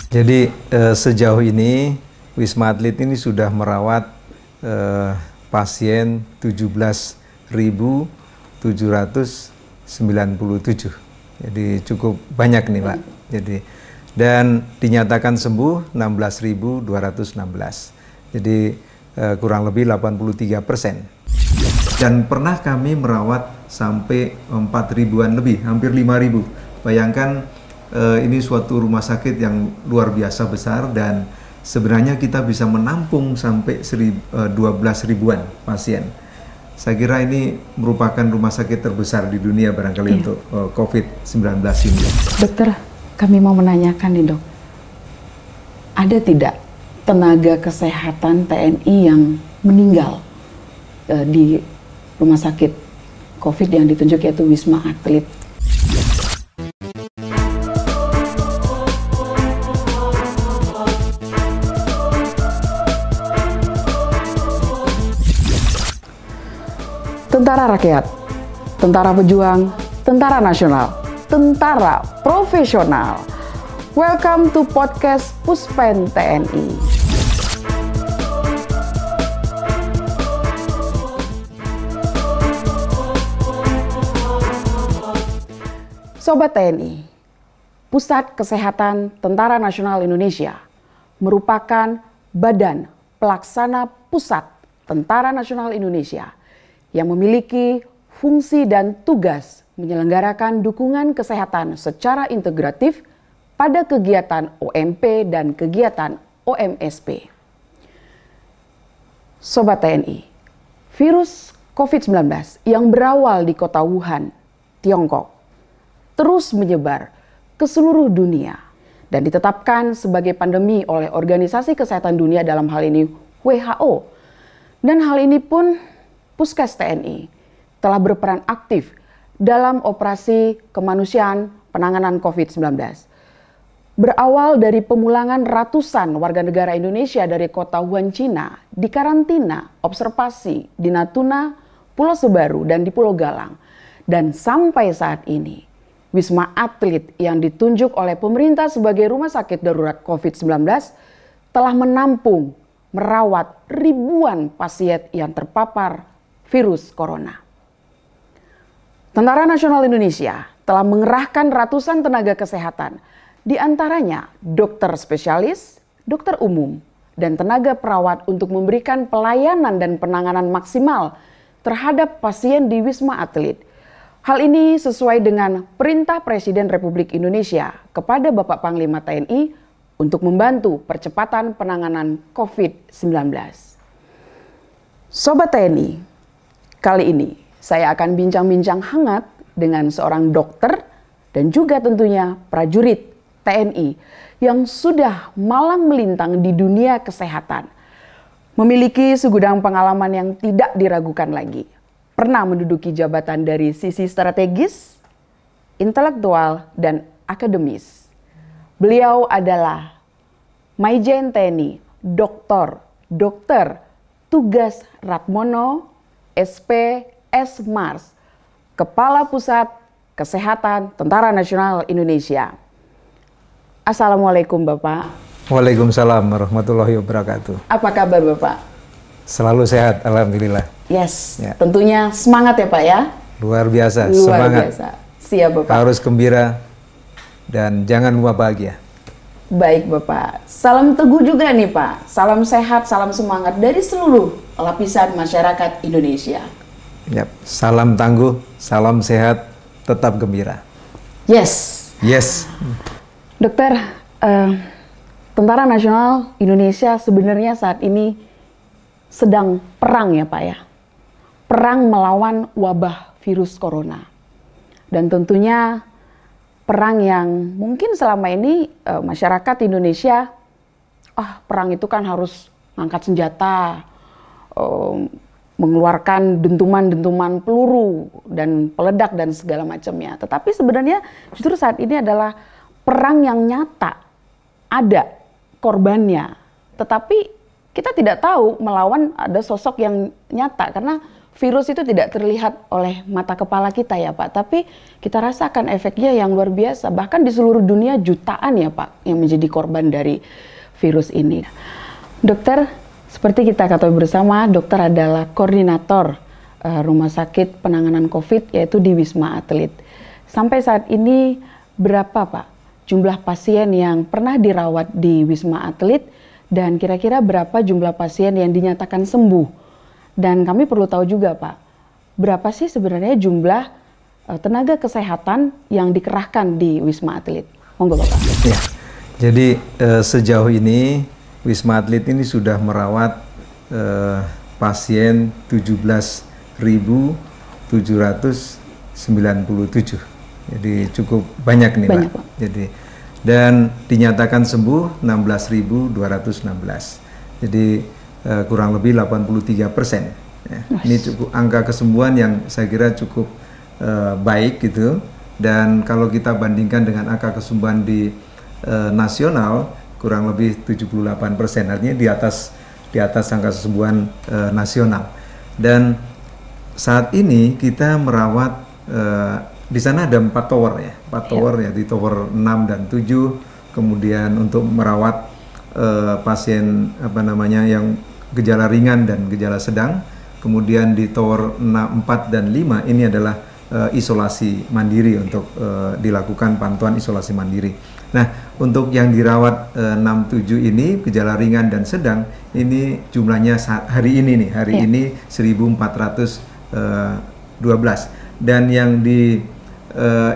Jadi sejauh ini Wisma Atlet ini sudah merawat pasien 17.797. Jadi cukup banyak nih Pak. Jadi dan dinyatakan sembuh 16.216. Jadi kurang lebih 83%. Dan pernah kami merawat sampai 4.000-an lebih, hampir 5.000. Bayangkan ini suatu rumah sakit yang luar biasa besar dan sebenarnya kita bisa menampung sampai 12.000-an pasien. Saya kira ini merupakan rumah sakit terbesar di dunia barangkali untuk COVID-19 ini. Dokter, kami mau menanyakan nih dok, ada tidak tenaga kesehatan TNI yang meninggal di rumah sakit COVID yang ditunjuk yaitu Wisma Atlet? Tentara rakyat, tentara pejuang, tentara nasional, tentara profesional. Welcome to podcast Puspen TNI. Sobat TNI, Pusat Kesehatan Tentara Nasional Indonesia merupakan badan pelaksana pusat Tentara Nasional Indonesia yang memiliki fungsi dan tugas menyelenggarakan dukungan kesehatan secara integratif pada kegiatan OMP dan kegiatan OMSP. Sobat TNI, virus COVID-19 yang berawal di kota Wuhan, Tiongkok, terus menyebar ke seluruh dunia dan ditetapkan sebagai pandemi oleh Organisasi Kesehatan Dunia dalam hal ini WHO. Dan hal ini pun Puskes TNI telah berperan aktif dalam operasi kemanusiaan penanganan COVID-19. Berawal dari pemulangan ratusan warga negara Indonesia dari kota Wuhan, Cina, dikarantina, observasi di Natuna, Pulau Sebaru, dan di Pulau Galang. Dan sampai saat ini, Wisma Atlet yang ditunjuk oleh pemerintah sebagai rumah sakit darurat COVID-19 telah menampung, merawat ribuan pasien yang terpapar virus corona. Tentara Nasional Indonesia telah mengerahkan ratusan tenaga kesehatan, di antaranya dokter spesialis, dokter umum, dan tenaga perawat untuk memberikan pelayanan dan penanganan maksimal terhadap pasien di Wisma Atlet. Hal ini sesuai dengan perintah Presiden Republik Indonesia kepada Bapak Panglima TNI untuk membantu percepatan penanganan COVID-19. Sobat TNI, kali ini saya akan bincang-bincang hangat dengan seorang dokter dan juga tentunya prajurit TNI yang sudah malang melintang di dunia kesehatan. Memiliki segudang pengalaman yang tidak diragukan lagi. Pernah menduduki jabatan dari sisi strategis, intelektual, dan akademis. Beliau adalah Maijen TNI Dr. Tugas Ratmono SPS Mars, Kepala Pusat Kesehatan Tentara Nasional Indonesia. Assalamualaikum Bapak. Waalaikumsalam warahmatullahi wabarakatuh. Apa kabar Bapak? Selalu sehat, alhamdulillah. Yes, tentunya semangat ya Pak ya. Luar biasa, Luar semangat. biasa. Siap Bapak. Harus gembira dan jangan lupa bahagia. Baik Bapak, salam teguh juga nih Pak. Salam sehat, salam semangat dari seluruh lapisan masyarakat Indonesia. Yap. Salam tangguh, salam sehat, tetap gembira. Yes. Yes. Dokter, Tentara Nasional Indonesia sebenarnya saat ini sedang perang ya Pak ya. Perang melawan wabah virus corona. Dan tentunya perang yang mungkin selama ini masyarakat Indonesia, perang itu kan harus ngangkat senjata, mengeluarkan dentuman-dentuman peluru dan peledak dan segala macamnya. Tetapi sebenarnya justru saat ini adalah perang yang nyata, ada korbannya. Tetapi kita tidak tahu melawan ada sosok yang nyata karena virus itu tidak terlihat oleh mata kepala kita ya Pak, tapi kita rasakan efeknya yang luar biasa. Bahkan di seluruh dunia jutaan ya Pak yang menjadi korban dari virus ini. Dokter, seperti kita ketahui bersama, dokter adalah koordinator rumah sakit penanganan COVID yaitu di Wisma Atlet. Sampai saat ini berapa Pak jumlah pasien yang pernah dirawat di Wisma Atlet dan kira-kira berapa jumlah pasien yang dinyatakan sembuh? Dan kami perlu tahu juga Pak, berapa sih sebenarnya jumlah tenaga kesehatan yang dikerahkan di Wisma Atlet? Monggo Bapak. Ya, jadi sejauh ini Wisma Atlet ini sudah merawat pasien 17.797. Jadi cukup banyak nih Pak. Jadi dan dinyatakan sembuh 16.216. Jadi kurang lebih 83%. Ya. Ini cukup angka kesembuhan yang saya kira cukup baik gitu. Dan kalau kita bandingkan dengan angka kesembuhan di nasional kurang lebih 78%. Artinya di atas angka kesembuhan nasional. Dan saat ini kita merawat di sana ada 4 tower ya, 4 tower ya, di tower 6 dan 7. Kemudian untuk merawat pasien yang gejala ringan dan gejala sedang. Kemudian di tower 4 dan 5 ini adalah isolasi mandiri untuk dilakukan pantauan isolasi mandiri. Nah, untuk yang dirawat 6-7 ini gejala ringan dan sedang ini jumlahnya hari ini nih, ini 1.412. Dan yang di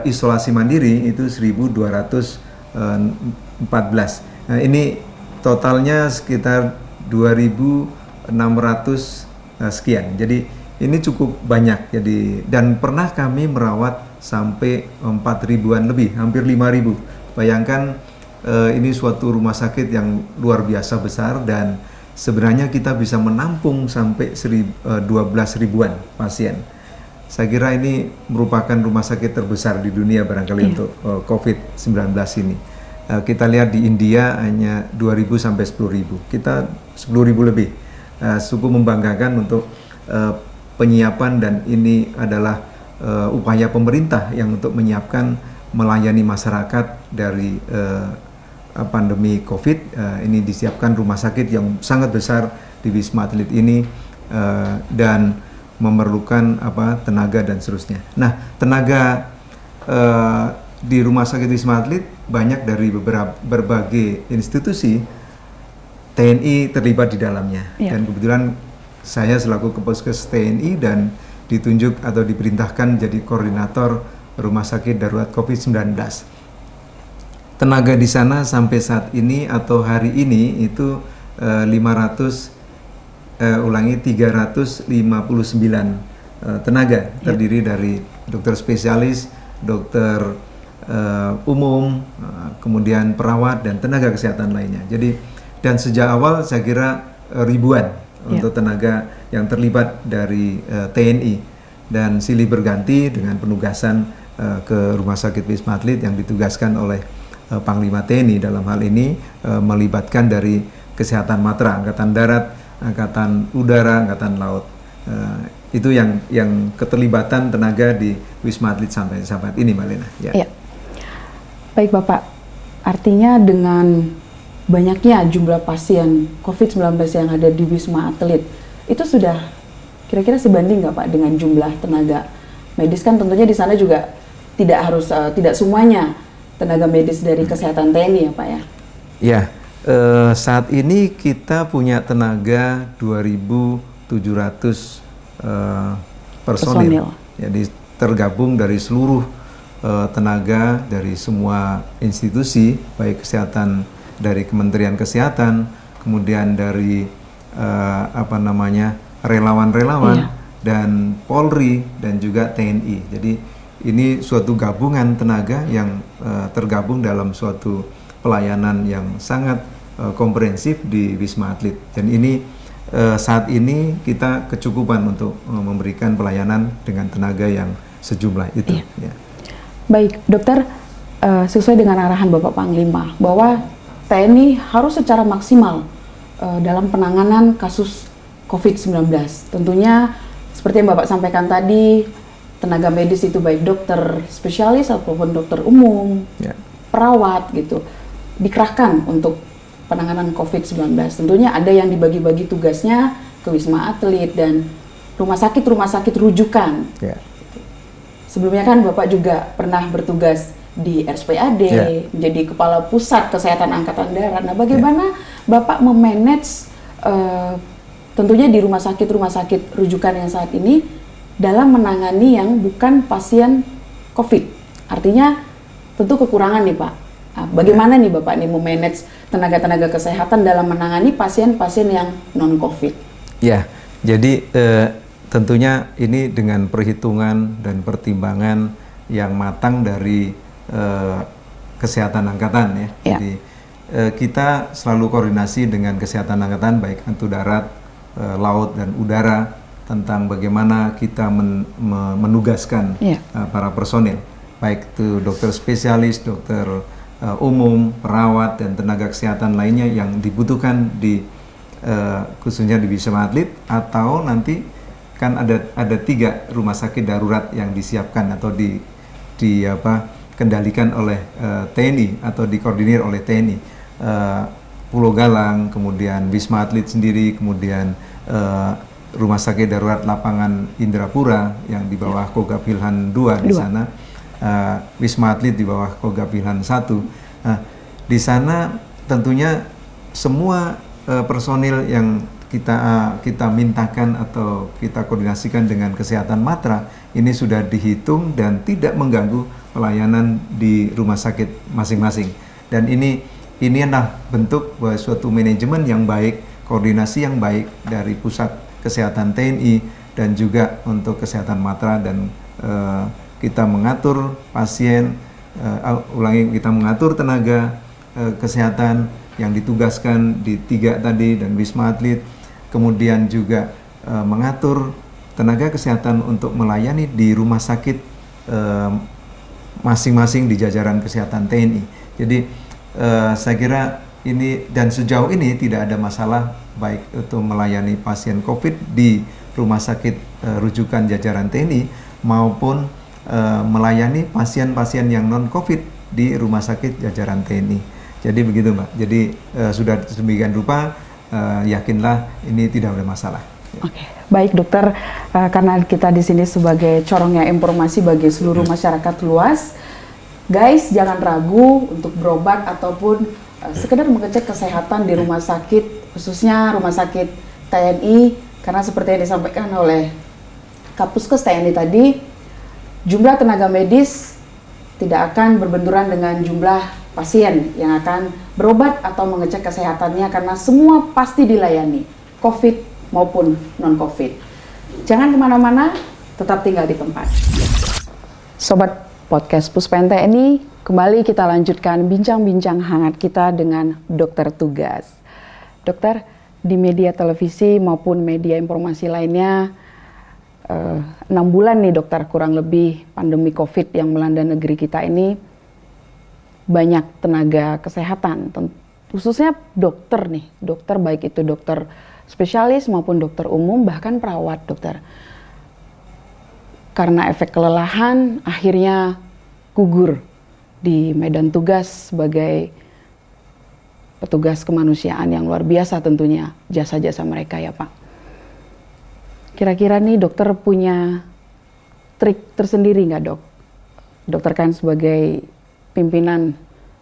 isolasi mandiri itu 1.214. Nah, ini totalnya sekitar 2.600 sekian. Jadi ini cukup banyak. Jadi dan pernah kami merawat sampai 4.000-an lebih, hampir 5.000. Bayangkan ini suatu rumah sakit yang luar biasa besar dan sebenarnya kita bisa menampung sampai 12.000-an pasien. Saya kira ini merupakan rumah sakit terbesar di dunia barangkali untuk COVID-19 ini. Kita lihat di India hanya 2.000 sampai 10.000. Kita 10.000 lebih. Cukup membanggakan untuk penyiapan dan ini adalah upaya pemerintah yang untuk menyiapkan melayani masyarakat dari pandemi COVID. Ini disiapkan rumah sakit yang sangat besar di Wisma Atlet ini dan memerlukan tenaga dan seterusnya. Nah, tenaga di Rumah Sakit Wisma Atlet banyak dari berbagai institusi. TNI terlibat di dalamnya. Dan kebetulan saya selaku Keposkes TNI dan ditunjuk atau diperintahkan jadi koordinator Rumah Sakit Darurat COVID-19. Tenaga di sana sampai saat ini atau hari ini itu 359 tenaga, terdiri dari dokter spesialis, dokter umum, kemudian perawat dan tenaga kesehatan lainnya. Jadi dan sejak awal saya kira ribuan untuk tenaga yang terlibat dari TNI dan silih berganti dengan penugasan ke Rumah Sakit Wisma Atlet yang ditugaskan oleh Panglima TNI dalam hal ini melibatkan dari Kesehatan Matra, Angkatan Darat, Angkatan Udara, Angkatan Laut. Itu yang keterlibatan tenaga di Wisma Atlet sampai saat ini, Mbak Lena. Ya. Baik Bapak, artinya dengan banyaknya jumlah pasien COVID-19 yang ada di Wisma Atlet, itu sudah kira-kira sebanding nggak Pak dengan jumlah tenaga medis? Kan tentunya di sana juga tidak semuanya tenaga medis dari kesehatan TNI ya Pak ya? Ya, saat ini kita punya tenaga 2.700 personil. Jadi tergabung dari seluruh tenaga dari semua institusi, baik kesehatan dari Kementerian Kesehatan, kemudian dari relawan-relawan dan Polri dan juga TNI. Jadi ini suatu gabungan tenaga yang tergabung dalam suatu pelayanan yang sangat komprehensif di Wisma Atlet. Dan ini saat ini kita kecukupan untuk memberikan pelayanan dengan tenaga yang sejumlah itu. Ya. Baik, dokter, sesuai dengan arahan Bapak Panglima bahwa TNI harus secara maksimal dalam penanganan kasus COVID-19. Tentunya seperti yang Bapak sampaikan tadi, tenaga medis itu baik dokter spesialis ataupun dokter umum, perawat gitu, dikerahkan untuk penanganan COVID-19. Tentunya ada yang dibagi-bagi tugasnya ke Wisma Atlet dan rumah sakit rujukan. Sebelumnya kan Bapak juga pernah bertugas di RSPAD, menjadi Kepala Pusat Kesehatan Angkatan Darat. Nah, bagaimana Bapak memanage tentunya di rumah sakit rujukan yang saat ini dalam menangani yang bukan pasien COVID? Artinya tentu kekurangan nih Pak. Nah, bagaimana nih Bapak nih memanage tenaga-tenaga kesehatan dalam menangani pasien-pasien yang non-COVID? Ya, jadi tentunya ini dengan perhitungan dan pertimbangan yang matang dari kesehatan angkatan ya. Jadi kita selalu koordinasi dengan kesehatan angkatan baik itu darat, laut dan udara tentang bagaimana kita menugaskan para personil, baik itu dokter spesialis, dokter umum, perawat dan tenaga kesehatan lainnya yang dibutuhkan di khususnya di Wisma Atlet, atau nanti kan ada 3 rumah sakit darurat yang disiapkan atau kendalikan oleh TNI atau dikoordinir oleh TNI. Pulau Galang, kemudian Wisma Atlet sendiri, kemudian Rumah Sakit Darurat Lapangan Indrapura yang di bawah Kogab Wilhan 2 di sana, Wisma Atlet di bawah Kogab Wilhan 1. Nah, di sana tentunya semua personil yang kita mintakan atau kita koordinasikan dengan kesehatan Matra ini sudah dihitung dan tidak mengganggu pelayanan di rumah sakit masing-masing. Dan ini adalah bentuk suatu manajemen yang baik, koordinasi yang baik dari Pusat Kesehatan TNI dan juga untuk kesehatan Matra, dan kita mengatur pasien, kita mengatur tenaga kesehatan yang ditugaskan di 3 tadi dan Wisma Atlet, kemudian juga mengatur tenaga kesehatan untuk melayani di rumah sakit masing-masing di jajaran kesehatan TNI. Jadi saya kira ini, dan sejauh ini tidak ada masalah baik itu melayani pasien COVID di rumah sakit rujukan jajaran TNI maupun melayani pasien-pasien yang non-COVID di rumah sakit jajaran TNI. Jadi begitu Mbak. Jadi sudah sedemikian rupa, yakinlah ini tidak ada masalah. Oke, baik dokter, karena kita di sini sebagai corongnya informasi bagi seluruh masyarakat luas, guys jangan ragu untuk berobat ataupun sekedar mengecek kesehatan di rumah sakit, khususnya rumah sakit TNI, karena seperti yang disampaikan oleh Kapuskes TNI tadi, jumlah tenaga medis tidak akan berbenturan dengan jumlah pasien yang akan berobat atau mengecek kesehatannya, karena semua pasti dilayani, COVID maupun non-COVID. Jangan kemana-mana, tetap tinggal di tempat. Sobat Podcast Puspen TNI, kembali kita lanjutkan bincang-bincang hangat kita dengan dokter tugas. Dokter, di media televisi maupun media informasi lainnya, 6 bulan nih dokter kurang lebih pandemi COVID yang melanda negeri kita ini, banyak tenaga kesehatan, khususnya dokter nih, dokter baik itu dokter spesialis maupun dokter umum, bahkan perawat dokter. Karena efek kelelahan akhirnya gugur di medan tugas sebagai petugas kemanusiaan yang luar biasa, tentunya jasa-jasa mereka ya Pak. Kira-kira nih dokter punya trik tersendiri nggak dok? Dokter kan sebagai pimpinan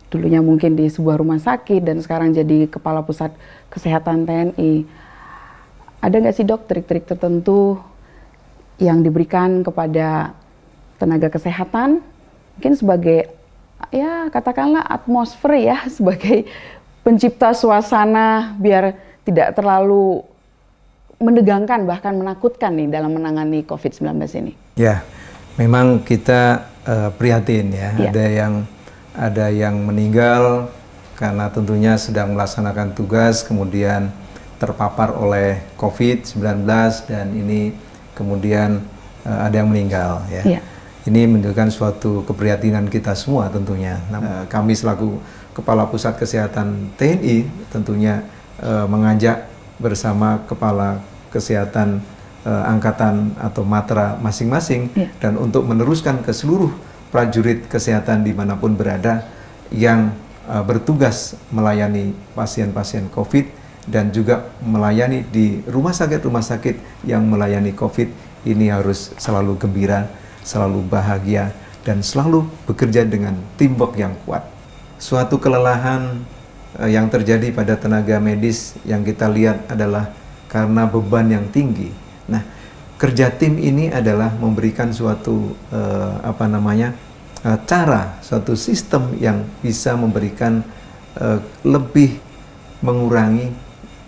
dulunya mungkin di sebuah rumah sakit dan sekarang jadi Kepala Pusat Kesehatan TNI. Ada nggak sih dok trik-trik tertentu yang diberikan kepada tenaga kesehatan, mungkin sebagai ya katakanlah atmosfer ya, sebagai pencipta suasana biar tidak terlalu menegangkan bahkan menakutkan nih dalam menangani COVID-19 ini? Ya, memang kita prihatin ya, ada yang meninggal karena tentunya sedang melaksanakan tugas kemudian terpapar oleh COVID-19 dan ini kemudian ada yang meninggal ya. Ini menunjukkan suatu keprihatinan kita semua tentunya. Kami selaku Kepala Pusat Kesehatan TNI tentunya mengajak bersama Kepala Kesehatan angkatan atau matra masing-masing dan untuk meneruskan ke seluruh prajurit kesehatan dimanapun berada yang bertugas melayani pasien-pasien COVID dan juga melayani di rumah sakit yang melayani COVID ini harus selalu gembira, selalu bahagia, dan selalu bekerja dengan teamwork yang kuat. Suatu kelelahan yang terjadi pada tenaga medis yang kita lihat adalah karena beban yang tinggi. Nah, kerja tim ini adalah memberikan suatu cara, suatu sistem yang bisa memberikan lebih mengurangi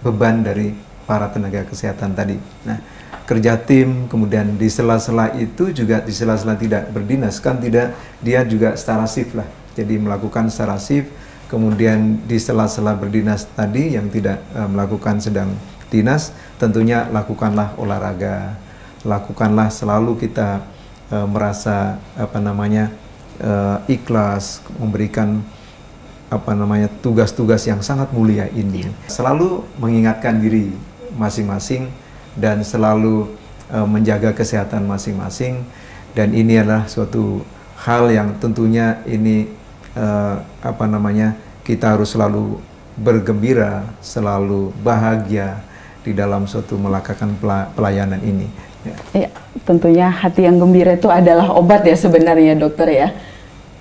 beban dari para tenaga kesehatan tadi. Nah, kerja tim, kemudian di sela-sela itu juga di sela-sela tidak berdinas, kan tidak, dia juga secara shift lah. Jadi melakukan secara shift, kemudian di sela-sela berdinas tadi yang tidak melakukan sedang dinas, tentunya lakukanlah olahraga, lakukanlah selalu kita merasa ikhlas, memberikan tugas-tugas yang sangat mulia ini. Selalu mengingatkan diri masing-masing dan selalu menjaga kesehatan masing-masing, dan ini adalah suatu hal yang tentunya ini kita harus selalu bergembira, selalu bahagia di dalam suatu melakukan pelayanan ini. Ya, tentunya hati yang gembira itu adalah obat ya sebenarnya, dokter ya.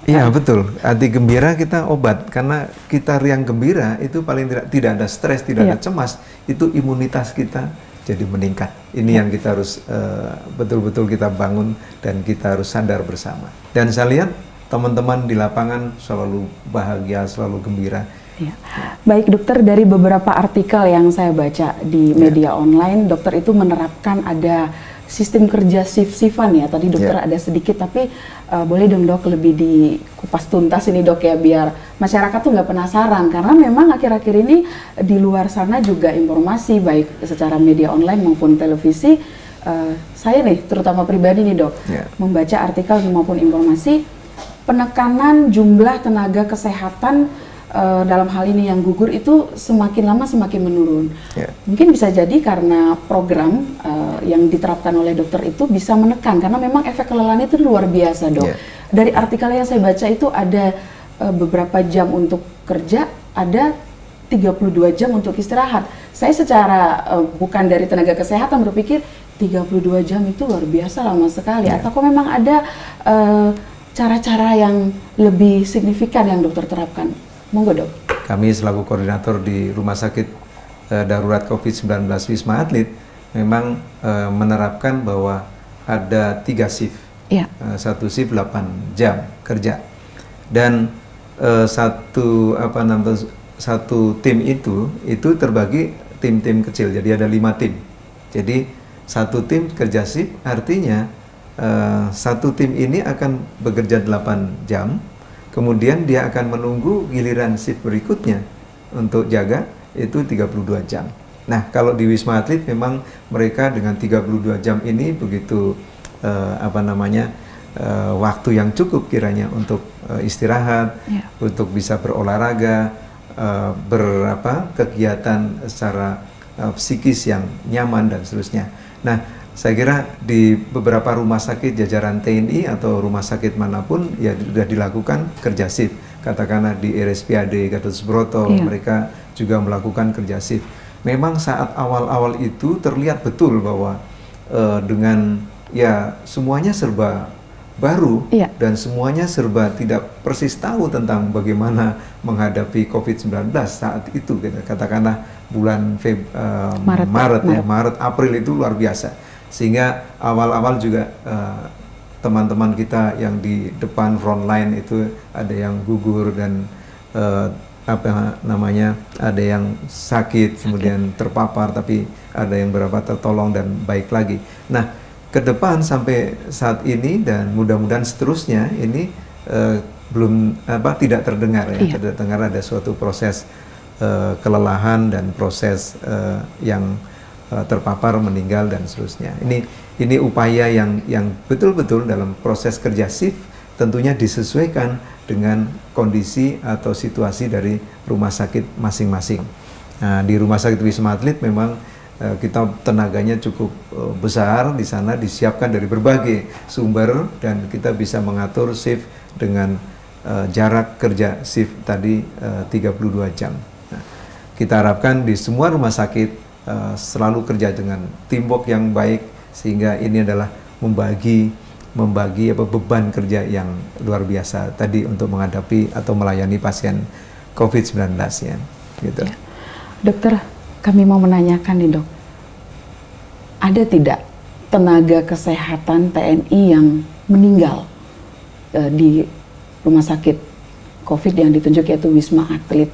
Iya betul, hati gembira kita obat, karena kita yang gembira itu paling tidak ada stres, tidak ada cemas, itu imunitas kita jadi meningkat. Ini yang kita harus betul-betul kita bangun dan kita harus sadar bersama. Dan saya lihat teman-teman di lapangan selalu bahagia, selalu gembira. Ya. Baik dokter, dari beberapa artikel yang saya baca di media online, dokter itu menerapkan ada sistem kerja shift-shiftan ya. Tadi dokter ada sedikit, tapi boleh dong dok lebih dikupas tuntas ini dok ya, biar masyarakat tuh nggak penasaran, karena memang akhir-akhir ini di luar sana juga informasi baik secara media online maupun televisi, saya nih terutama pribadi nih dok, membaca artikel maupun informasi penekanan jumlah tenaga kesehatan dalam hal ini yang gugur itu semakin lama semakin menurun. Mungkin bisa jadi karena program yang diterapkan oleh dokter itu bisa menekan, karena memang efek kelelahan itu luar biasa dok. Dari artikel yang saya baca itu ada beberapa jam untuk kerja, ada 32 jam untuk istirahat. Saya secara bukan dari tenaga kesehatan berpikir 32 jam itu luar biasa lama sekali. Atau kok memang ada cara-cara yang lebih signifikan yang dokter terapkan? Monggo dok. Kami selaku koordinator di Rumah Sakit Darurat COVID-19 Wisma Atlet memang menerapkan bahwa ada 3 shift. Satu shift 8 jam kerja. Dan satu tim itu terbagi tim-tim kecil. Jadi ada 5 tim. Jadi satu tim kerja shift, artinya satu tim ini akan bekerja 8 jam. Kemudian dia akan menunggu giliran shift berikutnya untuk jaga itu 32 jam. Nah, kalau di Wisma Atlet memang mereka dengan 32 jam ini begitu waktu yang cukup kiranya untuk istirahat, untuk bisa berolahraga, kegiatan secara psikis yang nyaman dan seterusnya. Nah, saya kira di beberapa rumah sakit jajaran TNI atau rumah sakit manapun ya sudah dilakukan kerja shift. Katakanlah di RSPAD Gatot Subroto mereka juga melakukan kerja shift. Memang saat awal-awal itu terlihat betul bahwa dengan semuanya serba baru dan semuanya serba tidak persis tahu tentang bagaimana menghadapi COVID-19 saat itu. Katakanlah bulan Maret, April itu luar biasa. Sehingga awal-awal juga teman-teman kita yang di depan front line itu ada yang gugur dan ada yang sakit, kemudian terpapar, tapi ada yang beberapa tertolong dan baik lagi. Nah, ke depan sampai saat ini dan mudah-mudahan seterusnya ini tidak terdengar ya, tidak terdengar ada suatu proses kelelahan dan proses yang terpapar, meninggal dan seterusnya. Ini upaya yang betul-betul dalam proses kerja shift tentunya disesuaikan dengan kondisi atau situasi dari rumah sakit masing-masing. Nah, di Rumah Sakit Wisma Atlet memang kita tenaganya cukup besar di sana, disiapkan dari berbagai sumber, dan kita bisa mengatur shift dengan jarak kerja shift tadi 32 jam. Nah, kita harapkan di semua rumah sakit selalu kerja dengan teamwork yang baik, sehingga ini adalah membagi beban kerja yang luar biasa tadi untuk menghadapi atau melayani pasien COVID-19 ya. Gitu. Ya. Dokter, kami mau menanyakan nih dok, ada tidak tenaga kesehatan TNI yang meninggal di rumah sakit COVID yang ditunjuk, yaitu Wisma Atlet?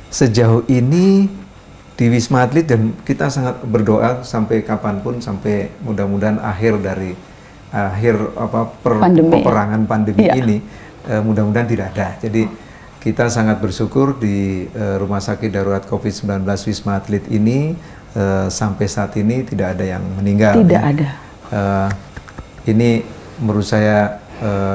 Sejauh ini di Wisma Atlet, dan kita sangat berdoa sampai kapanpun, sampai mudah-mudahan akhir peperangan pandemi ini, mudah-mudahan tidak ada. Jadi kita sangat bersyukur di Rumah Sakit Darurat COVID-19 Wisma Atlet ini sampai saat ini tidak ada yang meninggal. Tidak ada. Ini menurut saya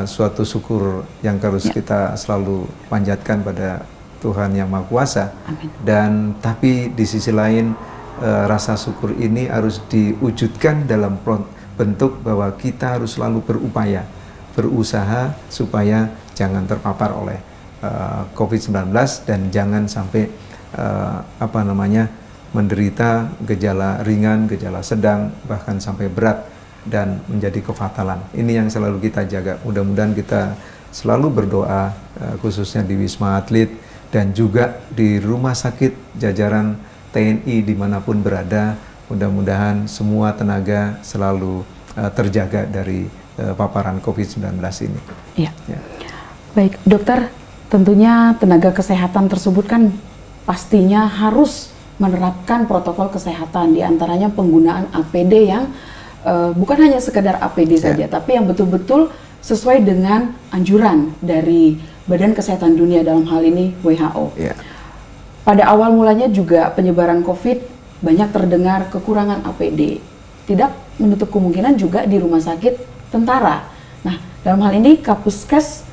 suatu syukur yang harus kita selalu panjatkan pada Tuhan Yang Maha Kuasa. Amin. Dan tapi di sisi lain rasa syukur ini harus diwujudkan dalam bentuk bahwa kita harus selalu berupaya, berusaha supaya jangan terpapar oleh COVID-19 dan jangan sampai menderita gejala ringan, gejala sedang, bahkan sampai berat dan menjadi kefatalan. Ini yang selalu kita jaga. Mudah-mudahan kita selalu berdoa khususnya di Wisma Atlet dan juga di rumah sakit jajaran TNI dimanapun berada. Mudah-mudahan semua tenaga selalu terjaga dari paparan COVID-19 ini. Iya. Ya. Baik, dokter. Tentunya tenaga kesehatan tersebut kan pastinya harus menerapkan protokol kesehatan, diantaranya penggunaan APD yang bukan hanya sekedar APD saja, tapi yang betul-betul sesuai dengan anjuran dari Badan Kesehatan Dunia, dalam hal ini WHO. Pada awal mulanya juga penyebaran COVID banyak terdengar kekurangan APD, tidak menutup kemungkinan juga di rumah sakit tentara. Nah, dalam hal ini Kapuskes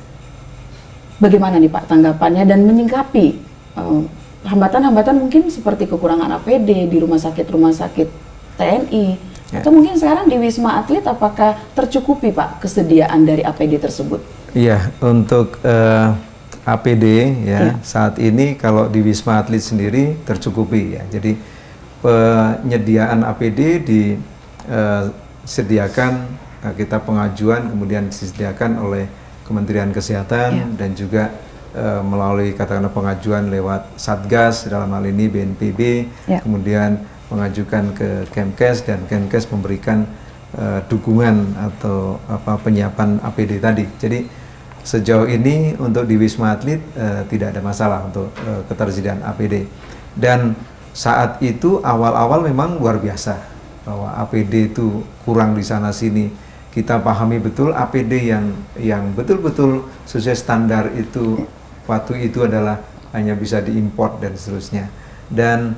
bagaimana nih Pak tanggapannya dan menyingkapi hambatan-hambatan mungkin seperti kekurangan APD di rumah sakit TNI, atau mungkin sekarang di Wisma Atlet, apakah tercukupi Pak kesediaan dari APD tersebut? Iya, untuk APD saat ini kalau di Wisma Atlet sendiri tercukupi ya. Jadi penyediaan APD disediakan, kita pengajuan kemudian disediakan oleh Kementerian Kesehatan dan juga melalui katakanlah pengajuan lewat Satgas, dalam hal ini BNPB, kemudian mengajukan ke Kemkes dan Kemkes memberikan dukungan atau penyiapan APD tadi. Jadi sejauh ini untuk di Wisma Atlet tidak ada masalah untuk ketersediaan APD. Dan saat itu awal-awal memang luar biasa bahwa APD itu kurang di sana sini. Kita pahami betul APD yang betul-betul sesuai standar itu waktu itu adalah hanya bisa diimpor dan seterusnya. Dan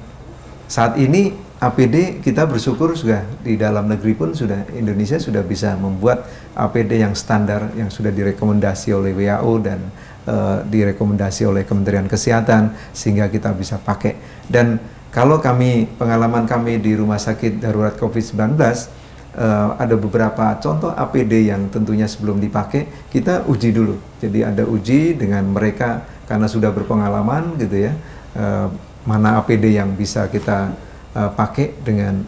saat ini APD kita bersyukur sudah di dalam negeri pun Indonesia sudah bisa membuat APD yang standar, yang sudah direkomendasi oleh WHO dan direkomendasi oleh Kementerian Kesehatan sehingga kita bisa pakai. Dan kalau pengalaman kami di Rumah Sakit Darurat COVID-19, ada beberapa contoh APD yang tentunya sebelum dipakai kita uji dulu. Jadi ada uji dengan mereka karena sudah berpengalaman gitu ya, mana APD yang bisa kita pakai dengan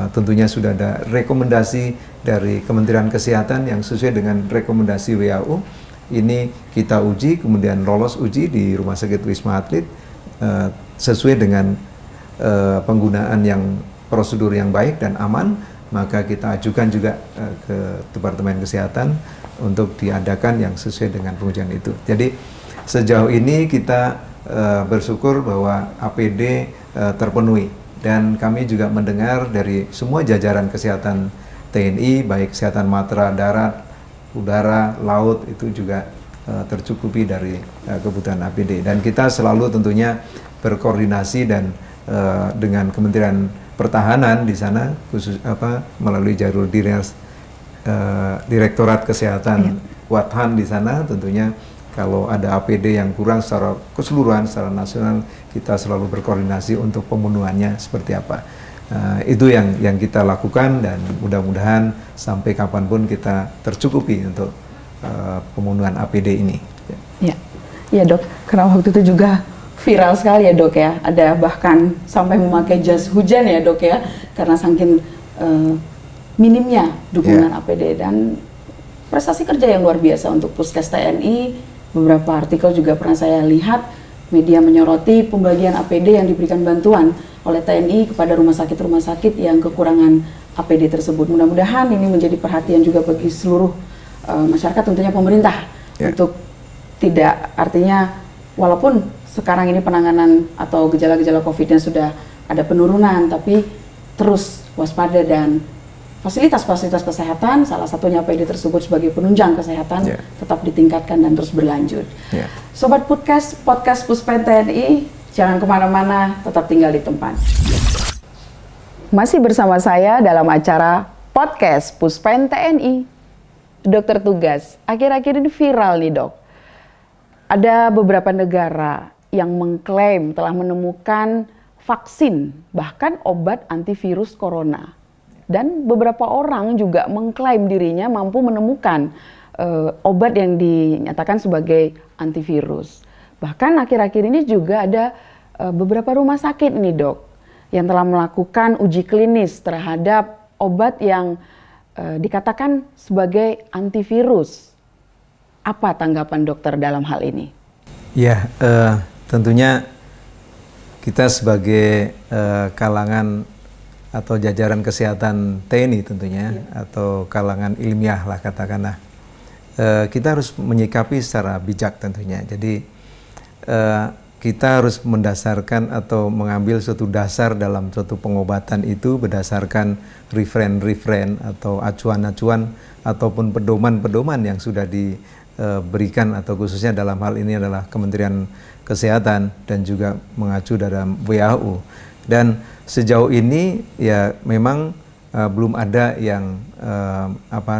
tentunya sudah ada rekomendasi dari Kementerian Kesehatan yang sesuai dengan rekomendasi WHO. Ini kita uji, kemudian lolos uji di Rumah Sakit Wisma Atlet sesuai dengan penggunaan yang prosedur yang baik dan aman. Maka kita ajukan juga ke Departemen Kesehatan untuk diadakan yang sesuai dengan pengujian itu. Jadi sejauh ini kita bersyukur bahwa APD terpenuhi, dan kami juga mendengar dari semua jajaran kesehatan TNI, baik kesehatan matra, darat, udara, laut, itu juga tercukupi dari kebutuhan APD. Dan kita selalu tentunya berkoordinasi dan dengan Kementerian Pertahanan di sana, khusus melalui jalur Direktorat Kesehatan Kuathan di sana, tentunya kalau ada APD yang kurang secara keseluruhan, secara nasional, kita selalu berkoordinasi untuk pemenuhannya seperti apa. Itu yang kita lakukan, dan mudah-mudahan sampai kapanpun kita tercukupi untuk pemenuhan APD ini. Ya dok, karena waktu itu juga viral sekali ya dok ya, ada bahkan sampai memakai jas hujan ya dok ya, karena saking minimnya dukungan APD, dan prestasi kerja yang luar biasa untuk Puskes TNI. Beberapa artikel juga pernah saya lihat, media menyoroti pembagian APD yang diberikan bantuan oleh TNI kepada rumah sakit yang kekurangan APD tersebut. Mudah-mudahan ini menjadi perhatian juga bagi seluruh masyarakat, tentunya pemerintah, untuk tidak, artinya walaupun sekarang ini penanganan atau gejala-gejala COVID-nya sudah ada penurunan, tapi terus waspada, dan fasilitas-fasilitas kesehatan, salah satunya APD tersebut sebagai penunjang kesehatan, tetap ditingkatkan dan terus berlanjut. Sobat Podcast Puspen TNI, jangan kemana-mana, tetap tinggal di tempat. Masih bersama saya dalam acara Podcast Puspen TNI. Dokter tugas, akhir-akhir ini viral nih dok. Ada beberapa negara yang mengklaim telah menemukan vaksin, bahkan obat antivirus corona. Dan beberapa orang juga mengklaim dirinya mampu menemukan obat yang dinyatakan sebagai antivirus. Bahkan akhir-akhir ini juga ada beberapa rumah sakit nih dok, yang telah melakukan uji klinis terhadap obat yang dikatakan sebagai antivirus. Apa tanggapan dokter dalam hal ini? Ya, tentunya kita sebagai kalangan atau jajaran kesehatan TNI tentunya, atau kalangan ilmiah lah katakanlah, kita harus menyikapi secara bijak tentunya. Jadi kita harus mendasarkan atau mengambil suatu dasar dalam suatu pengobatan itu berdasarkan referen atau acuan-acuan ataupun pedoman-pedoman yang sudah diberikan, atau khususnya dalam hal ini adalah Kementerian Kesehatan dan juga mengacu dalam WHO. Dan sejauh ini ya memang belum ada yang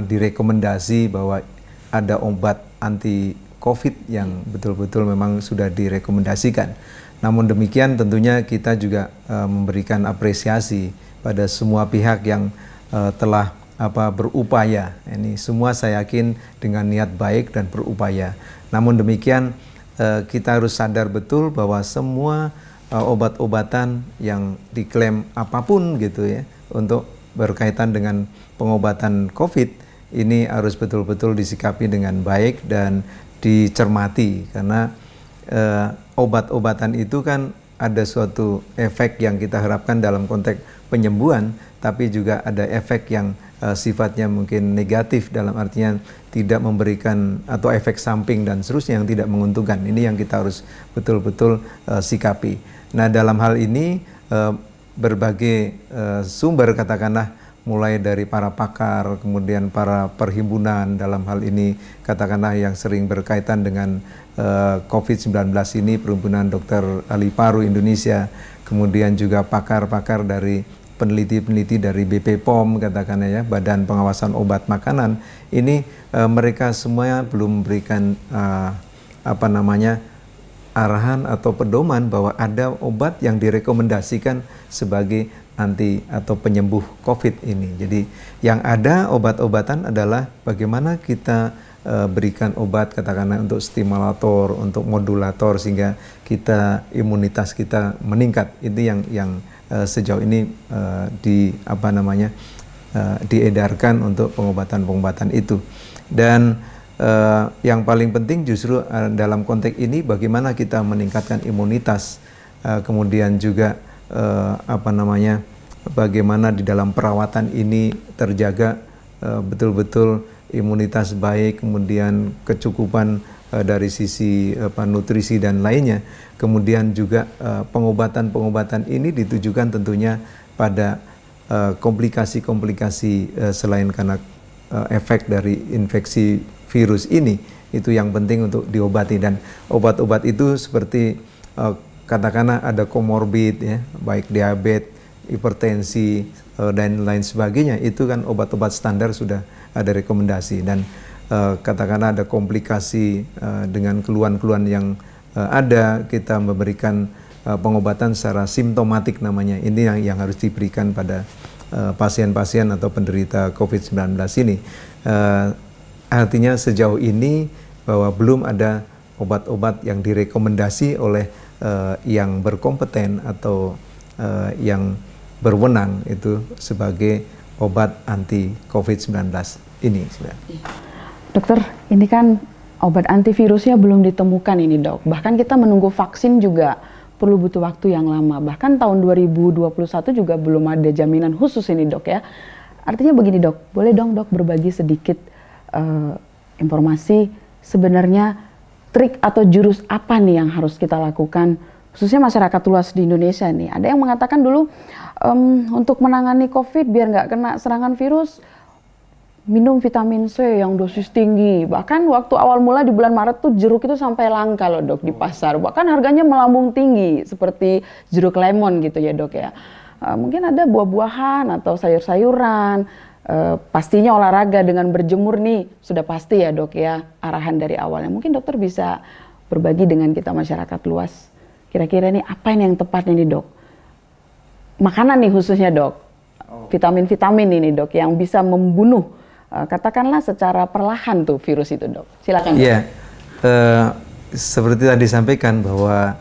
direkomendasi bahwa ada obat anti COVID yang betul-betul memang sudah direkomendasikan. Namun demikian tentunya kita juga memberikan apresiasi pada semua pihak yang telah berupaya. Ini semua saya yakin dengan niat baik dan berupaya. Namun demikian kita harus sadar betul bahwa semua obat-obatan yang diklaim apapun gitu ya, untuk berkaitan dengan pengobatan COVID ini harus betul-betul disikapi dengan baik dan dicermati, karena obat-obatan itu kan ada suatu efek yang kita harapkan dalam konteks penyembuhan, tapi juga ada efek yang sifatnya mungkin negatif, dalam artian tidak memberikan atau efek samping dan seterusnya yang tidak menguntungkan. Ini yang kita harus betul-betul sikapi. Nah, dalam hal ini berbagai sumber katakanlah, mulai dari para pakar, kemudian para perhimpunan dalam hal ini katakanlah yang sering berkaitan dengan COVID-19 ini, Perhimpunan Dokter Ahli Paru Indonesia, kemudian juga pakar-pakar dari peneliti-peneliti dari BP POM katakanlah ya, Badan Pengawasan Obat Makanan, ini mereka semua belum memberikan arahan atau pedoman bahwa ada obat yang direkomendasikan sebagai anti atau penyembuh COVID ini. Jadi yang ada obat-obatan adalah bagaimana kita berikan obat katakanlah untuk stimulator, untuk modulator sehingga imunitas kita meningkat. Itu yang sejauh ini diedarkan untuk pengobatan-pengobatan itu. Dan yang paling penting justru dalam konteks ini bagaimana kita meningkatkan imunitas, kemudian juga bagaimana di dalam perawatan ini terjaga betul-betul imunitas baik, kemudian kecukupan dari sisi nutrisi dan lainnya. Kemudian juga pengobatan-pengobatan ini ditujukan tentunya pada komplikasi-komplikasi selain karena efek dari infeksi virus ini, itu yang penting untuk diobati. Dan obat-obat itu seperti katakanlah ada komorbid ya, baik diabetes, hipertensi dan lain sebagainya, itu kan obat-obat standar sudah ada rekomendasi. Dan katakanlah ada komplikasi dengan keluhan-keluhan yang ada, kita memberikan pengobatan secara simptomatik namanya. Ini yang harus diberikan pada pasien-pasien atau penderita COVID-19 ini. Artinya sejauh ini bahwa belum ada obat-obat yang direkomendasi oleh yang berkompeten atau yang berwenang itu sebagai obat anti COVID-19 ini. Dokter, ini kan obat antivirusnya belum ditemukan ini dok. Bahkan kita menunggu vaksin juga perlu butuh waktu yang lama. Bahkan tahun 2021 juga belum ada jaminan khusus ini dok ya. Artinya begini dok, boleh dong dok berbagi sedikit informasi sebenarnya trik atau jurus apa nih yang harus kita lakukan khususnya masyarakat luas di Indonesia nih. Ada yang mengatakan dulu untuk menangani COVID biar nggak kena serangan virus minum vitamin C yang dosis tinggi. Bahkan waktu awal mula di bulan Maret tuh jeruk itu sampai langka loh dok di pasar. Bahkan harganya melambung tinggi seperti jeruk lemon gitu ya dok ya. Mungkin ada buah-buahan atau sayur-sayuran. Pastinya olahraga dengan berjemur nih sudah pasti ya dok ya arahan dari awalnya. Mungkin dokter bisa berbagi dengan kita masyarakat luas. Kira-kira nih apa ini yang tepat nih dok? Makanan nih khususnya dok. Vitamin-vitamin ini dok yang bisa membunuh katakanlah secara perlahan tuh virus itu dok. Silakan. Iya, seperti tadi disampaikan bahwa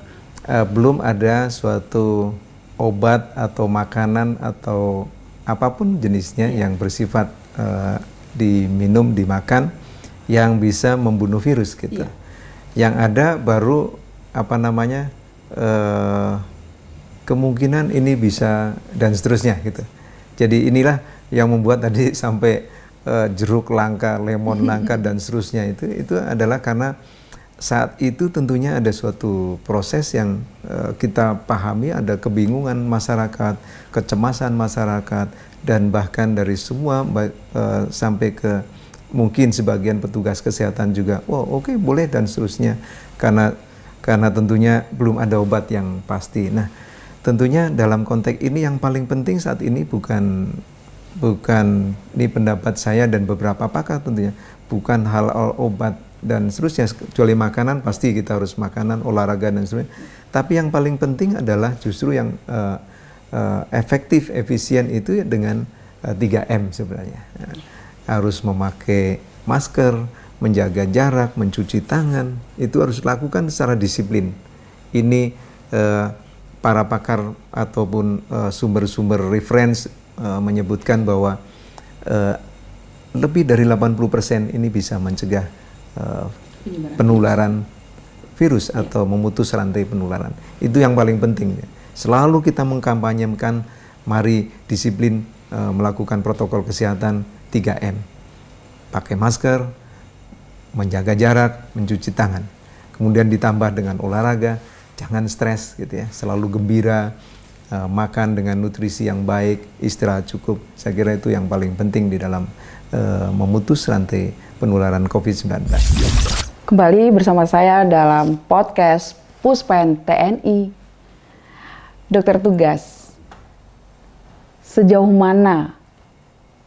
belum ada suatu obat atau makanan atau apapun jenisnya yang bersifat diminum, dimakan yang bisa membunuh virus gitu. Yang ada baru apa namanya kemungkinan ini bisa dan seterusnya gitu. Jadi inilah yang membuat tadi sampai jeruk langka, lemon langka dan seterusnya itu adalah karena saat itu tentunya ada suatu proses yang kita pahami, ada kebingungan masyarakat, kecemasan masyarakat, dan bahkan dari semua sampai ke mungkin sebagian petugas kesehatan juga, oke, boleh dan seterusnya, karena tentunya belum ada obat yang pasti. Nah, tentunya dalam konteks ini yang paling penting saat ini bukan ini pendapat saya dan beberapa pakar tentunya, bukan hal obat dan seterusnya, kecuali makanan pasti kita harus makanan, olahraga dan seterusnya. Tapi yang paling penting adalah justru yang efektif, efisien itu dengan 3M sebenarnya. Harus memakai masker, menjaga jarak, mencuci tangan, itu harus dilakukan secara disiplin. Ini para pakar ataupun sumber-sumber reference menyebutkan bahwa lebih dari 80% ini bisa mencegah penularan virus atau memutus rantai penularan. Itu yang paling penting. Selalu kita mengkampanyekan mari disiplin melakukan protokol kesehatan 3M. Pakai masker, menjaga jarak, mencuci tangan. Kemudian ditambah dengan olahraga, jangan stres gitu ya. Selalu gembira, makan dengan nutrisi yang baik, istirahat cukup. Saya kira itu yang paling penting di dalam memutus rantai penularan COVID-19. Kembali bersama saya dalam podcast Puspen TNI. Dokter Tugas, sejauh mana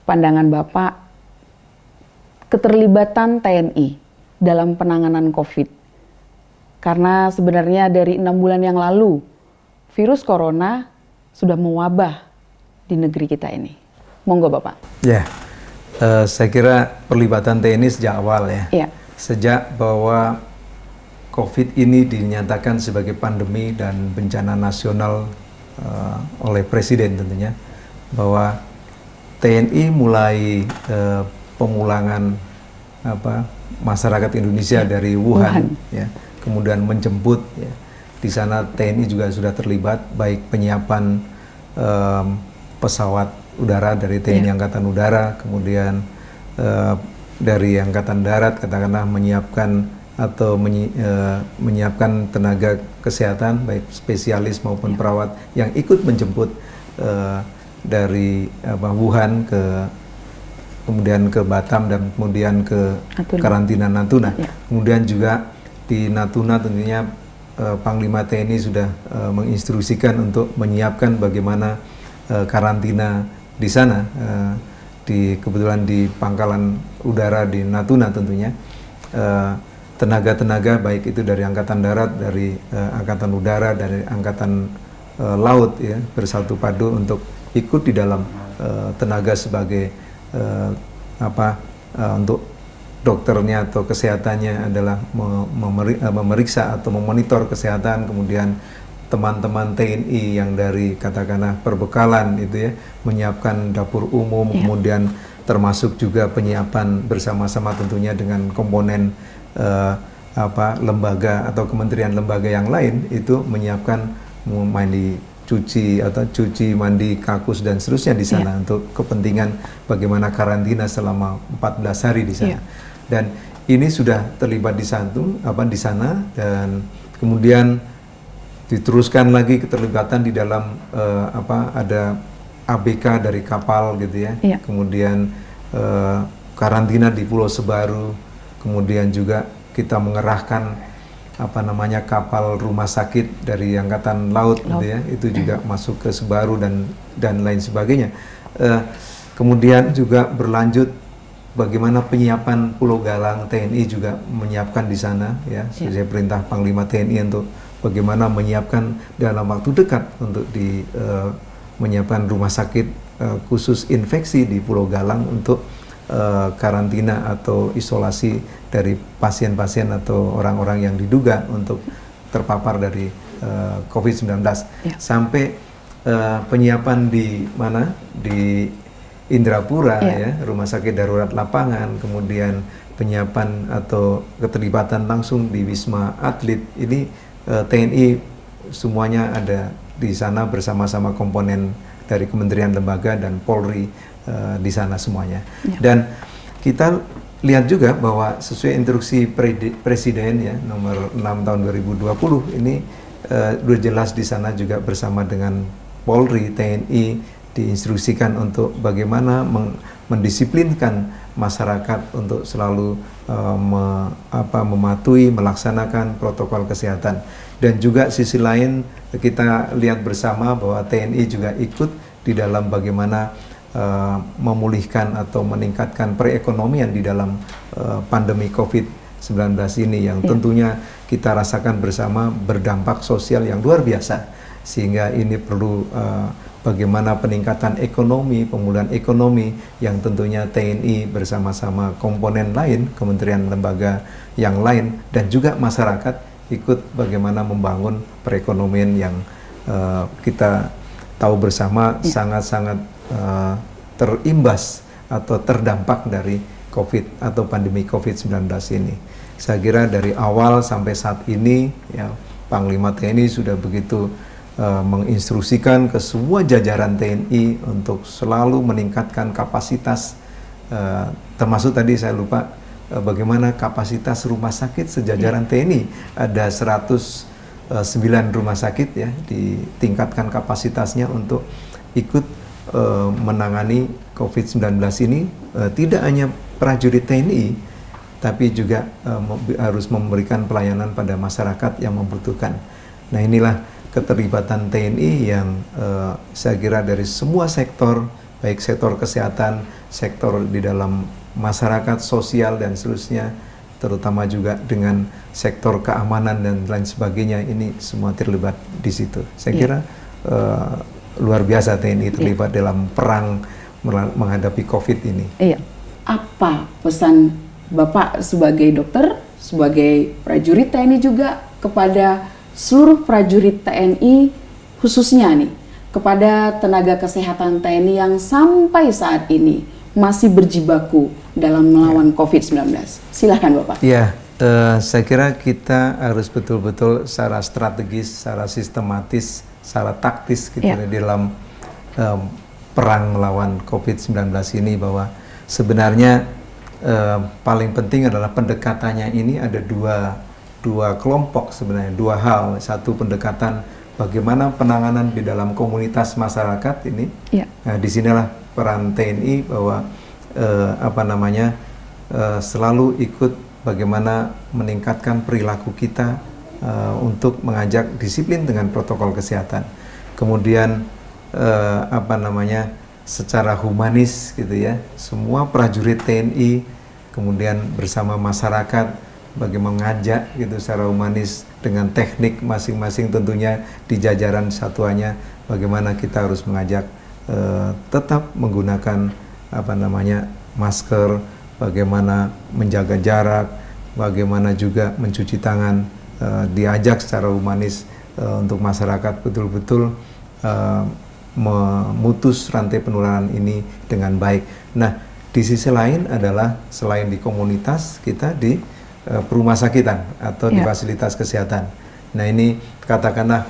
pandangan Bapak keterlibatan TNI dalam penanganan COVID? Karena sebenarnya dari 6 bulan yang lalu, virus corona sudah mewabah di negeri kita ini. Monggo Bapak. Ya, saya kira perlibatan TNI sejak awal ya. Ya. Sejak bahwa COVID ini dinyatakan sebagai pandemi dan bencana nasional oleh Presiden tentunya, bahwa TNI mulai pemulangan masyarakat Indonesia dari Wuhan. Ya, kemudian menjemput ya. Di sana TNI juga sudah terlibat, baik penyiapan pesawat udara dari TNI Angkatan Udara, kemudian dari Angkatan Darat katakanlah menyiapkan atau menyiapkan tenaga kesehatan baik spesialis maupun perawat yang ikut menjemput dari Wuhan kemudian ke Batam dan kemudian ke karantina Natuna. Kemudian juga di Natuna tentunya Panglima TNI sudah menginstruksikan untuk menyiapkan bagaimana karantina di sana, kebetulan di pangkalan udara di Natuna tentunya. tenaga-tenaga baik itu dari Angkatan Darat, dari Angkatan Udara, dari Angkatan Laut ya, bersatu padu untuk ikut di dalam tenaga sebagai untuk dokternya atau kesehatannya adalah memeriksa atau memonitor kesehatan, kemudian teman-teman TNI yang dari katakanlah perbekalan itu ya, menyiapkan dapur umum, kemudian termasuk juga penyiapan bersama-sama tentunya dengan komponen lembaga atau kementerian lembaga yang lain itu menyiapkan mandi cuci atau cuci mandi kakus dan seterusnya di sana untuk kepentingan bagaimana karantina selama 14 hari di sana. Dan ini sudah terlibat di sana dan kemudian diteruskan lagi keterlibatan di dalam ada ABK dari kapal gitu ya. Kemudian karantina di Pulau Sebaru, kemudian juga kita mengerahkan kapal rumah sakit dari Angkatan Laut gitu ya, itu juga masuk ke Sebaru dan lain sebagainya. Kemudian juga berlanjut bagaimana penyiapan Pulau Galang, TNI juga menyiapkan di sana ya, sesuai perintah Panglima TNI untuk bagaimana menyiapkan dalam waktu dekat untuk menyiapkan rumah sakit khusus infeksi di Pulau Galang untuk karantina atau isolasi dari pasien-pasien atau orang-orang yang diduga untuk terpapar dari COVID-19. Sampai penyiapan di mana? Di Indrapura ya, rumah sakit darurat lapangan, kemudian penyiapan atau keterlibatan langsung di Wisma Atlet. Ini TNI semuanya ada di sana bersama-sama komponen dari kementerian lembaga dan Polri di sana semuanya. Dan kita lihat juga bahwa sesuai instruksi Presiden ya nomor 6 tahun 2020 ini sudah jelas di sana juga bersama dengan Polri, TNI diinstruksikan untuk bagaimana mendisiplinkan masyarakat untuk selalu mematuhi, melaksanakan protokol kesehatan. Dan juga sisi lain kita lihat bersama bahwa TNI juga ikut di dalam bagaimana memulihkan atau meningkatkan perekonomian di dalam pandemi COVID-19 ini yang tentunya kita rasakan bersama berdampak sosial yang luar biasa, sehingga ini perlu bagaimana peningkatan ekonomi, pemulihan ekonomi yang tentunya TNI bersama-sama komponen lain, kementerian lembaga yang lain, dan juga masyarakat ikut bagaimana membangun perekonomian yang kita tahu bersama sangat-sangat terimbas atau terdampak dari COVID atau pandemi COVID-19 ini. Saya kira dari awal sampai saat ini ya, Panglima TNI sudah begitu menginstruksikan ke semua jajaran TNI untuk selalu meningkatkan kapasitas, termasuk tadi saya lupa bagaimana kapasitas rumah sakit sejajaran TNI. Ada 109 rumah sakit ya, ditingkatkan kapasitasnya untuk ikut menangani COVID-19 ini, tidak hanya prajurit TNI, tapi juga harus memberikan pelayanan pada masyarakat yang membutuhkan. Nah, inilah keterlibatan TNI yang saya kira dari semua sektor, baik sektor kesehatan, sektor di dalam masyarakat, sosial, dan seterusnya, terutama juga dengan sektor keamanan dan lain sebagainya, ini semua terlibat di situ. Saya kira luar biasa TNI terlibat dalam perang menghadapi COVID ini. Apa pesan Bapak sebagai dokter, sebagai prajurit TNI juga kepada seluruh prajurit TNI, khususnya nih kepada tenaga kesehatan TNI yang sampai saat ini masih berjibaku dalam melawan COVID-19? Silahkan Bapak. Saya kira kita harus betul-betul secara strategis, secara sistematis, secara taktis gitu di dalam perang melawan COVID-19 ini, bahwa sebenarnya paling penting adalah pendekatannya ini ada dua kelompok sebenarnya, dua hal. Satu, pendekatan bagaimana penanganan di dalam komunitas masyarakat ini. Nah, disinilah peran TNI bahwa selalu ikut bagaimana meningkatkan perilaku kita untuk mengajak disiplin dengan protokol kesehatan. Kemudian secara humanis gitu ya, semua prajurit TNI kemudian bersama masyarakat bagaimana mengajak gitu secara humanis dengan teknik masing-masing tentunya di jajaran satuannya, bagaimana kita harus mengajak tetap menggunakan masker, bagaimana menjaga jarak, bagaimana juga mencuci tangan, diajak secara humanis untuk masyarakat betul-betul memutus rantai penularan ini dengan baik. Nah, di sisi lain adalah selain di komunitas, kita di perumah sakitan atau di fasilitas kesehatan. Nah, ini katakanlah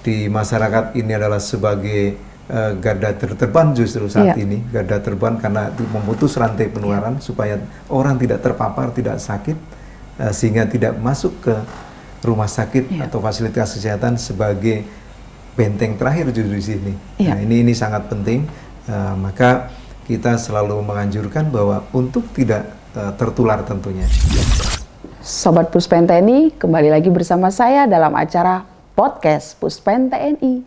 di masyarakat ini adalah sebagai garda terdepan justru saat ini, garda terdepan karena memutus rantai penularan supaya orang tidak terpapar, tidak sakit, sehingga tidak masuk ke rumah sakit atau fasilitas kesehatan sebagai benteng terakhir justru di sini. Nah, ini sangat penting, maka kita selalu menganjurkan bahwa untuk tidak tertular tentunya. Sobat Puspen TNI, kembali lagi bersama saya dalam acara podcast Puspen TNI.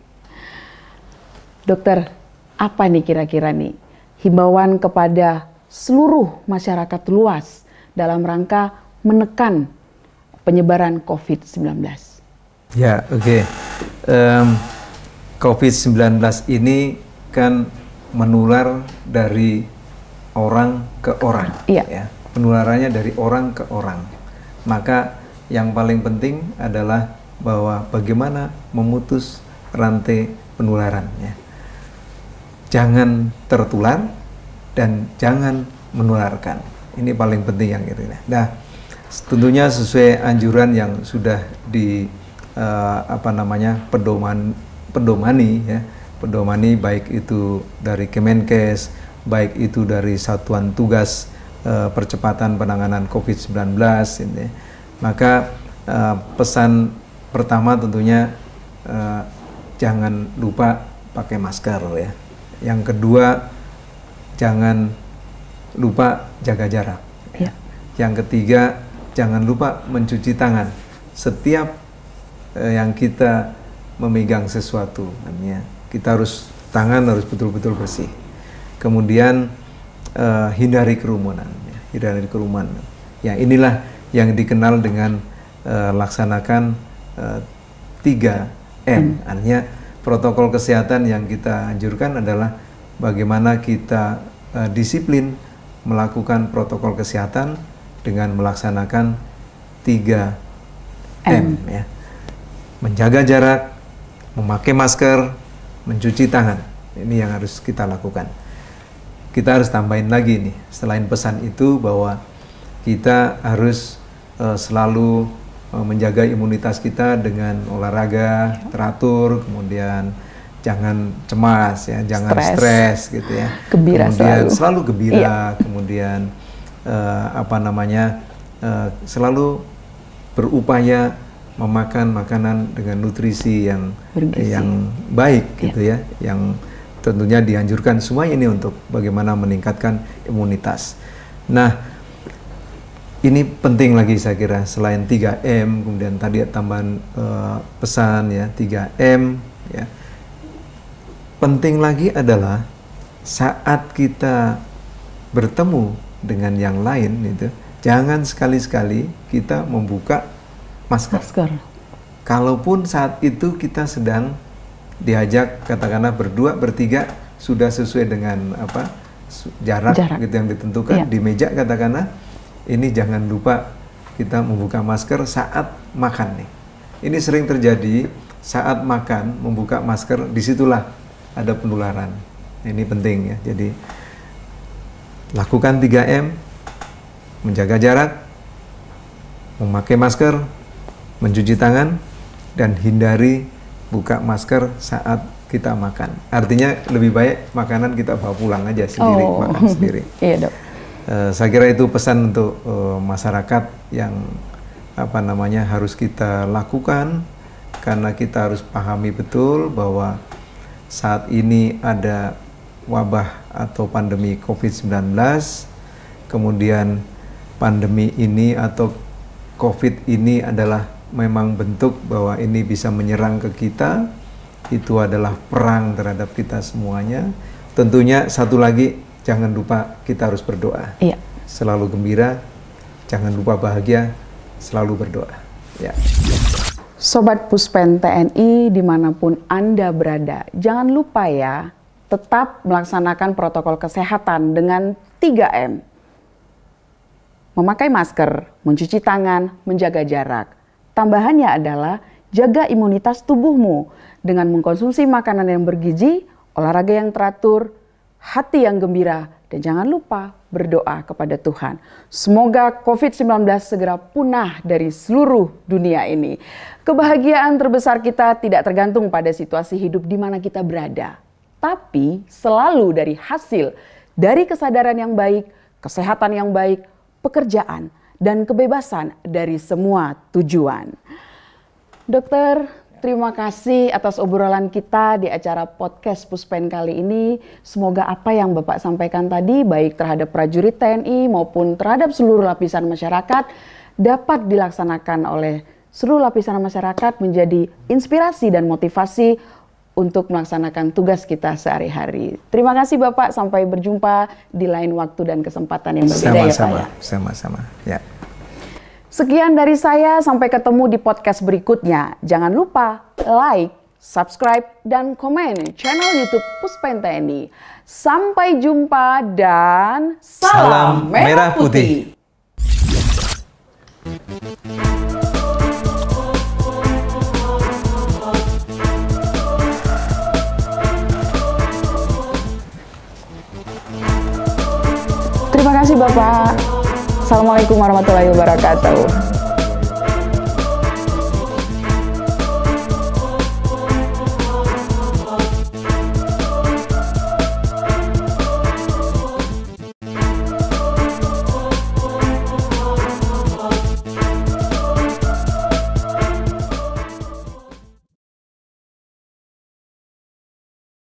Dokter, apa nih kira-kira nih himbauan kepada seluruh masyarakat luas dalam rangka menekan penyebaran COVID-19? Ya, oke. COVID-19 ini kan menular dari orang ke orang, ya. Penularannya dari orang ke orang. Maka yang paling penting adalah bahwa bagaimana memutus rantai penularan, ya. Jangan tertular dan jangan menularkan. Ini paling penting yang itu. Nah, tentunya sesuai anjuran yang sudah di pedomani baik itu dari Kemenkes, baik itu dari Satuan Tugas Percepatan Penanganan COVID-19 ini. Maka pesan pertama tentunya jangan lupa pakai masker, ya. Yang kedua, jangan lupa jaga jarak. Ya. Yang ketiga, jangan lupa mencuci tangan setiap yang kita memegang sesuatu. Artinya kita tangan harus betul-betul bersih. Kemudian hindari kerumunan, ya. Hindari kerumunan. Ya, inilah yang dikenal dengan laksanakan 3M. Artinya protokol kesehatan yang kita anjurkan adalah bagaimana kita disiplin melakukan protokol kesehatan dengan melaksanakan 3M, ya. Menjaga jarak, memakai masker, mencuci tangan. Ini yang harus kita lakukan. Kita harus tambahin lagi nih, selain pesan itu bahwa kita harus selalu menjaga imunitas kita dengan olahraga teratur, kemudian jangan cemas, ya, jangan stres gitu, ya. Gembira, kemudian selalu gembira, kemudian selalu berupaya memakan makanan dengan nutrisi yang baik gitu, ya, yang tentunya dianjurkan semua ini untuk bagaimana meningkatkan imunitas. Nah, ini penting lagi saya kira, selain 3M, kemudian tadi tambahan pesan, ya, 3M, ya. Penting lagi adalah saat kita bertemu dengan yang lain itu, jangan sekali-sekali kita membuka masker. Kalaupun saat itu kita sedang diajak katakanlah berdua, bertiga, sudah sesuai dengan jarak gitu yang ditentukan di meja katakanlah, ini jangan lupa kita membuka masker saat makan nih. Ini sering terjadi saat makan membuka masker, disitulah ada penularan. Ini penting, ya. Jadi lakukan 3M, menjaga jarak, memakai masker, mencuci tangan, dan hindari buka masker saat kita makan. Artinya lebih baik makanan kita bawa pulang aja sendiri, makan sendiri. Iya, Dok. Saya kira itu pesan untuk masyarakat yang harus kita lakukan, karena kita harus pahami betul bahwa saat ini ada wabah atau pandemi COVID-19, kemudian pandemi ini atau COVID ini adalah memang bentuk bahwa ini bisa menyerang ke kita, itu adalah perang terhadap kita semuanya. Tentunya satu lagi, jangan lupa kita harus berdoa. Iya. Selalu gembira, jangan lupa bahagia, selalu berdoa. Ya. Sobat Puspen TNI dimanapun Anda berada, jangan lupa ya, tetap melaksanakan protokol kesehatan dengan 3M. Memakai masker, mencuci tangan, menjaga jarak. Tambahannya adalah jaga imunitas tubuhmu dengan mengkonsumsi makanan yang bergizi, olahraga yang teratur, hati yang gembira, dan jangan lupa berdoa kepada Tuhan. Semoga COVID-19 segera punah dari seluruh dunia ini. Kebahagiaan terbesar kita tidak tergantung pada situasi hidup di mana kita berada, tapi selalu dari hasil dari kesadaran yang baik, kesehatan yang baik, pekerjaan, dan kebebasan dari semua tujuan. Dokter, terima kasih atas obrolan kita di acara podcast Puspen kali ini. Semoga apa yang Bapak sampaikan tadi, baik terhadap prajurit TNI maupun terhadap seluruh lapisan masyarakat, dapat dilaksanakan oleh seluruh lapisan masyarakat, menjadi inspirasi dan motivasi untuk melaksanakan tugas kita sehari-hari. Terima kasih Bapak, sampai berjumpa di lain waktu dan kesempatan yang berbeda. Sama-sama, ya Pak ya. Sama-sama. Ya. Sekian dari saya, sampai ketemu di podcast berikutnya. Jangan lupa like, subscribe, dan komen channel YouTube Puspen TNI. Sampai jumpa dan salam merah putih. Terima kasih Bapak. Assalamualaikum warahmatullahi wabarakatuh.